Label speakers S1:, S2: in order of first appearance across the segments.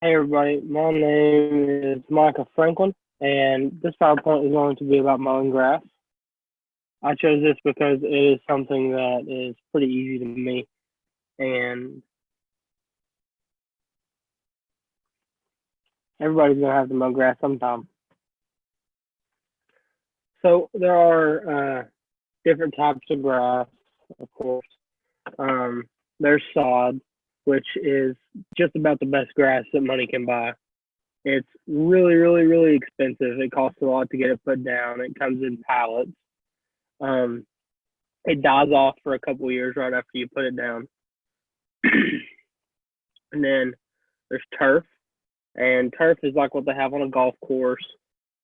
S1: Hey everybody, my name is Micah Franklin, and this PowerPoint is going to be about mowing grass. I chose this because it is something that is pretty easy to me, and everybody's going to have to mow grass sometime. So there are different types of grass, of course. There's sod, which is just about the best grass that money can buy. It's really, really, really expensive. It costs a lot to get it put down. It comes in pallets. Um, it dies off for a couple of years right after you put it down. And then there's turf, and turf is like what they have on a golf course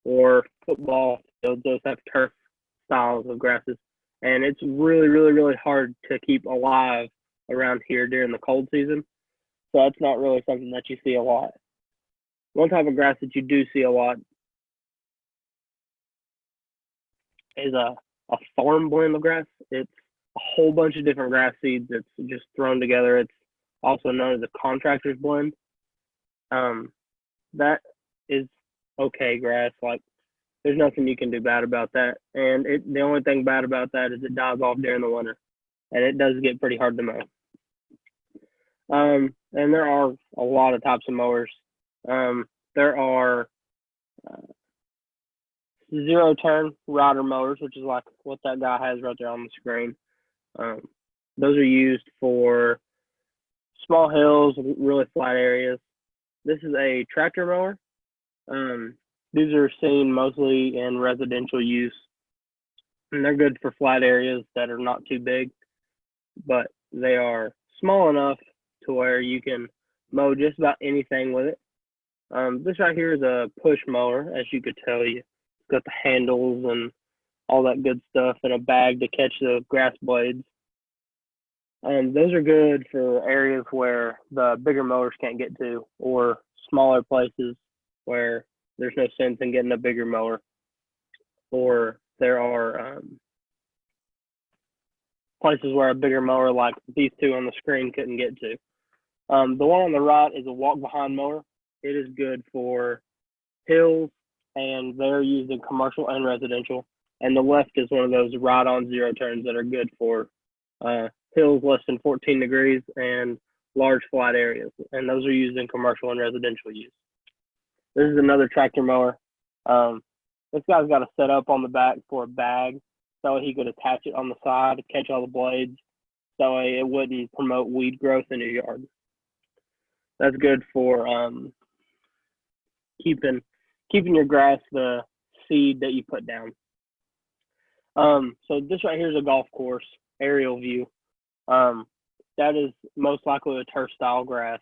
S1: or football fields. Those have turf styles of grasses, and it's really, really, really hard to keep alive around here during the cold season. So that's not really something that you see a lot. One type of grass that you do see a lot is a farm blend of grass. It's a whole bunch of different grass seeds that's just thrown together. It's also known as a contractor's blend. That is okay grass. Like there's nothing you can do bad about that. And the only thing bad about that is it dies off during the winter, and it does get pretty hard to mow. And there are a lot of types of mowers. There are zero turn rider mowers, which is like what that guy has right there on the screen. Those are used for small hills, really flat areas. This is a tractor mower. These are seen mostly in residential use, and they're good for flat areas that are not too big, but they are small enough to where you can mow just about anything with it. This right here is a push mower, as you could tell. It's got the handles and all that good stuff and a bag to catch the grass blades. Those are good for areas where the bigger mowers can't get to, or smaller places where there's no sense in getting a bigger mower, or there are places where a bigger mower like these two on the screen couldn't get to. The one on the right is a walk behind mower. It is good for hills, and they're used in commercial and residential. And the left is one of those ride-on zero turns that are good for hills less than 14 degrees and large flat areas. And those are used in commercial and residential use. This is another tractor mower. This guy's got a setup on the back for a bag, so he could attach it on the side to catch all the blades, so it wouldn't promote weed growth in your yard. That's good for keeping your grass the seed that you put down. So this right here is a golf course aerial view. That is most likely a turf style grass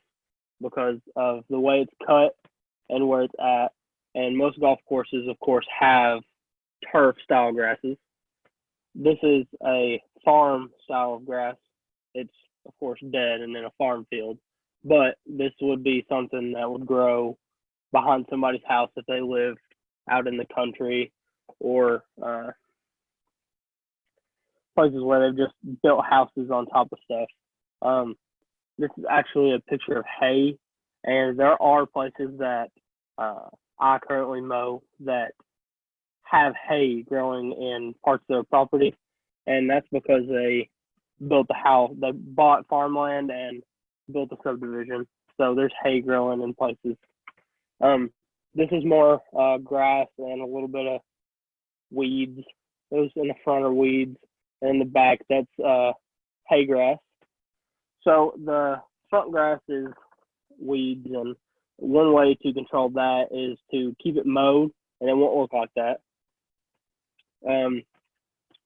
S1: because of the way it's cut and where it's at. And most golf courses, of course, have turf style grasses. This is a farm style of grass. It's, of course, dead and in a farm field. But this would be something that would grow behind somebody's house if they lived out in the country, or places where they've just built houses on top of stuff. This is actually a picture of hay, and there are places that I currently mow that have hay growing in parts of their property, and that's because they built the house. They bought farmland and built a subdivision, so there's hay growing in places. This is more grass and a little bit of weeds. Those in the front are weeds, and in the back that's hay grass. So the front grass is weeds, and one way to control that is to keep it mowed, and it won't look like that.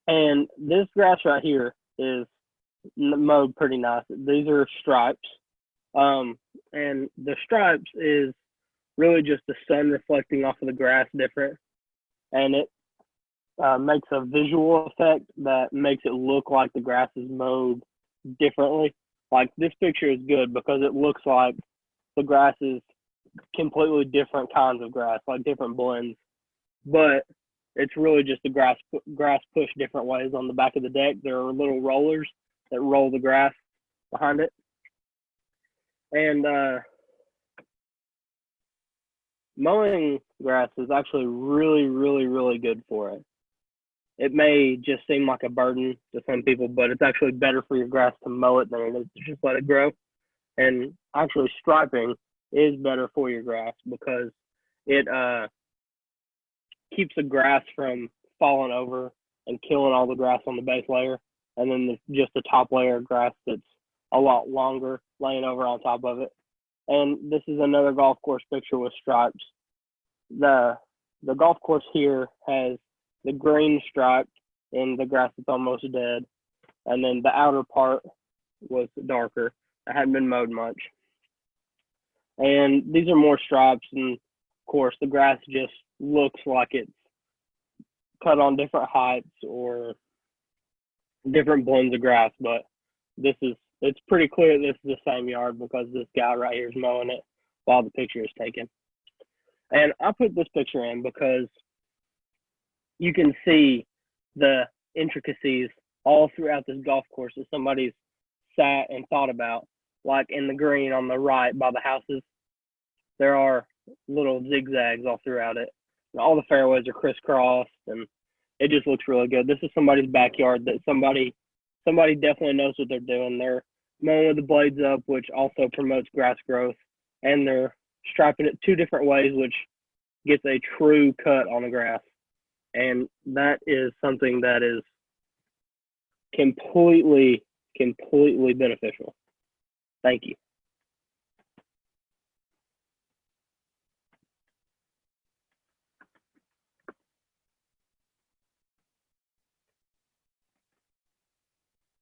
S1: And this grass right here is mowed pretty nice. These are stripes, and the stripes is really just the sun reflecting off of the grass different, and it makes a visual effect that makes it look like the grass is mowed differently. Like this picture is good because it looks like the grass is completely different kinds of grass, like different blends, but it's really just the grass pushed different ways on the back of the deck. There are little rollers that roll the grass behind it, and mowing grass is actually really, really, really good for it. It may just seem like a burden to some people, but it's actually better for your grass to mow it than it is to just let it grow. And actually, striping is better for your grass because it keeps the grass from falling over and killing all the grass on the base layer, and then just the top layer of grass that's a lot longer laying over on top of it. And this is another golf course picture with stripes. The golf course here has the green stripe in the grass that's almost dead, and then the outer part was darker. It hadn't been mowed much. And these are more stripes, and of course the grass just looks like it's cut on different heights or different blends of grass, but it's pretty clear this is the same yard because this guy right here is mowing it while the picture is taken. And I put this picture in because you can see the intricacies all throughout this golf course that somebody's sat and thought about. Like in the green on the right by the houses, there are little zigzags all throughout it. And all the fairways are crisscrossed, and it just looks really good. This is somebody's backyard that somebody definitely knows what they're doing. They're mowing with the blades up, which also promotes grass growth, and they're striping it two different ways, which gets a true cut on the grass. And that is something that is completely beneficial. Thank you.